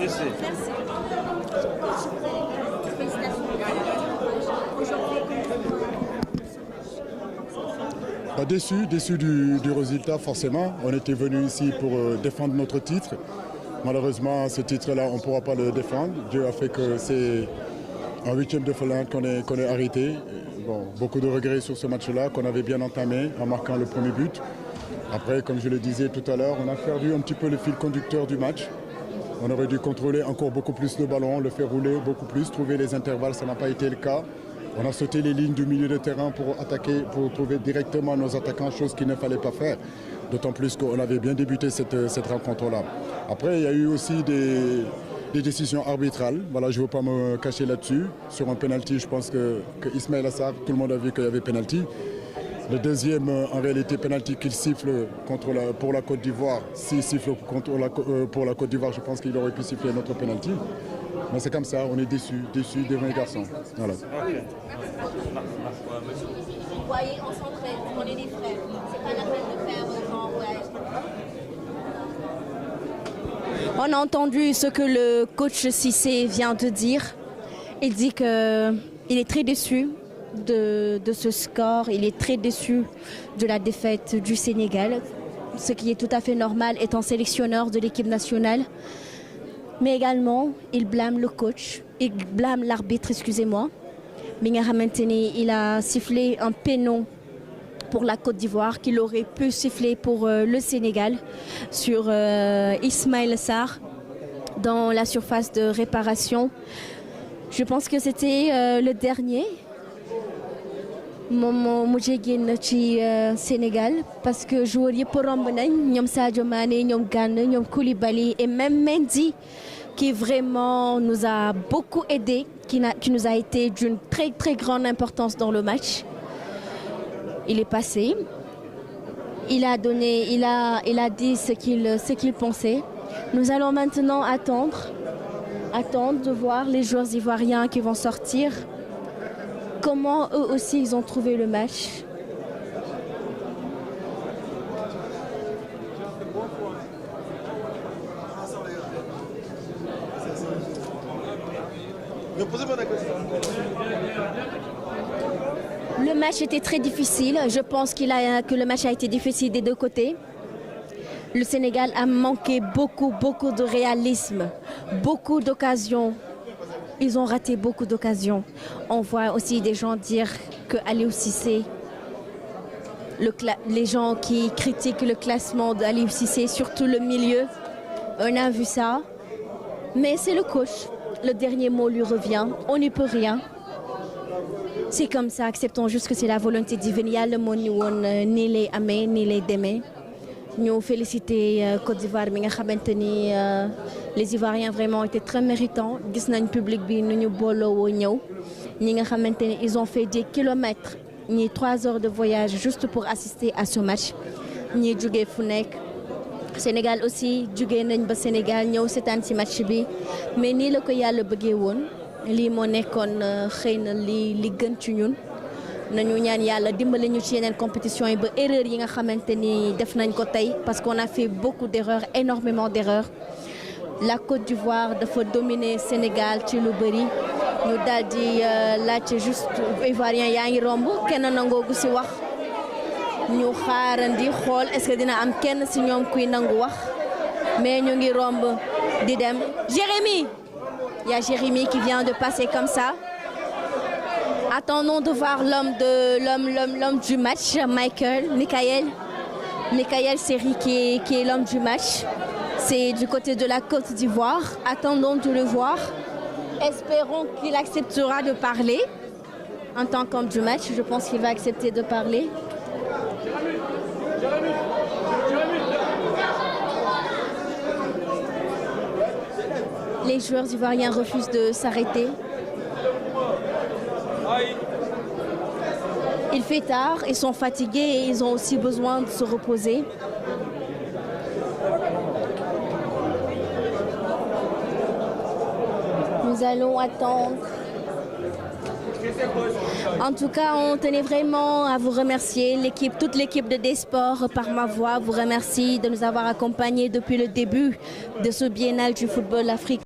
Merci. Déçu du résultat forcément. On était venu ici pour défendre notre titre. Malheureusement, ce titre-là, on ne pourra pas le défendre. Dieu a fait que c'est en huitième de finale qu'on est arrêté. Bon, beaucoup de regrets sur ce match-là qu'on avait bien entamé en marquant le premier but. Après, comme je le disais tout à l'heure, on a perdu un petit peu le fil conducteur du match. On aurait dû contrôler encore beaucoup plus le ballon, le faire rouler beaucoup plus, trouver les intervalles, ça n'a pas été le cas. On a sauté les lignes du milieu de terrain pour attaquer, pour trouver directement nos attaquants, chose qu'il ne fallait pas faire. D'autant plus qu'on avait bien débuté cette rencontre-là. Après, il y a eu aussi des décisions arbitrales. Voilà, je ne veux pas me cacher là-dessus. Sur un penalty, je pense que Ismaïla Sarr, tout le monde a vu qu'il y avait penalty. Le deuxième, en réalité, penalty qu'il siffle pour la Côte d'Ivoire. S'il siffle pour la Côte d'Ivoire, je pense qu'il aurait pu siffler notre penalty. Mais c'est comme ça, on est déçus des 20 garçons. Voilà. Vous voyez, on s'entraide, on est des frères. C'est pas la peine de faire genre, ouais. On a entendu ce que le coach Cissé vient de dire. Il dit qu'il est très déçu de ce score. Il est très déçu de la défaite du Sénégal, ce qui est tout à fait normal étant sélectionneur de l'équipe nationale. Mais également, il blâme le coach, il blâme l'arbitre, excusez-moi. Il a sifflé un péno pour la Côte d'Ivoire qu'il aurait pu siffler pour le Sénégal sur Ismaïla Sarr dans la surface de réparation. Je pense que c'était le dernier moom mu génn ci Sénégal parce que joueurs yëpp romb nañ ñoom Sadio Mané ñoom Gana ñoom Koulibaly et même Mendy qui vraiment nous a beaucoup aidé, qui nous a été d'une très très grande importance dans le match. Il est passé, il a dit ce qu'il pensait. Nous allons maintenant attendre de voir les joueurs ivoiriens qui vont sortir. Comment eux aussi ils ont trouvé le match. Le match était très difficile. Je pense que le match a été difficile des deux côtés. Le Sénégal a manqué beaucoup de réalisme, beaucoup d'occasions. Ils ont raté beaucoup d'occasions. On voit aussi des gens dire que Aliou Cissé, les gens qui critiquent le classement d'Aliou Cissé, surtout le milieu, on a vu ça. Mais c'est le coach. Le dernier mot lui revient. On n'y peut rien. C'est comme ça. Acceptons juste que c'est la volonté divine. Yàlla moo ni woon nii lay amee nii lay demee. Ñu féliciter Côte d'Ivoire mi nga xamante ni les Ivoiriens vraiment étaient très méritants. Gis nañ public bi nu ñu booloo ñëw ñi nga xamante ni ils ont fait des kilomètres ñi 3 heures de voyage juste pour assister à ce match. ñi jógee fu nekk Sénégal aussi jógee nañ ba Sénégal ñëw seetaan ci match bi mais nii la ko yàlla bëggee woon lii moo nekkoon xëy na li gën ci ñun. nañu ñaan yàlla dimbali ñu ci yeneen compétition yi ba erreur yi nga xamante ni def nañ ko tey parce qu'on a fait beaucoup d'erreurs, énormément d'erreurs. La Côte d'Ivoire dafa dominer Sénégal ci lu bëri ñu daal di laajte juste Ivoirien yaa ngi romb kenn nangoogu si wax ñu xaarandi xool est-ce que dina am kenn si ñoom kuy nangu wax mais ñu ngi romb di dem. Jérémy, il y a Jérémy qui vient de passer comme ça. Attendons de voir l'homme du match, Michael Seri qui est l'homme du match. C'est du côté de la Côte d'Ivoire. Attendons de le voir. Espérons qu'il acceptera de parler en tant qu'homme du match. Je pense qu'il va accepter de parler. Les joueurs ivoiriens refusent de s'arrêter. Il fait tard, ils sont fatigués et ils ont aussi besoin de se reposer. Nous allons attendre. En tout cas, on tenait vraiment à vous remercier. Toute l'équipe de D-Sport, par ma voix, vous remercie de nous avoir accompagnés depuis le début de ce biennale du football africain.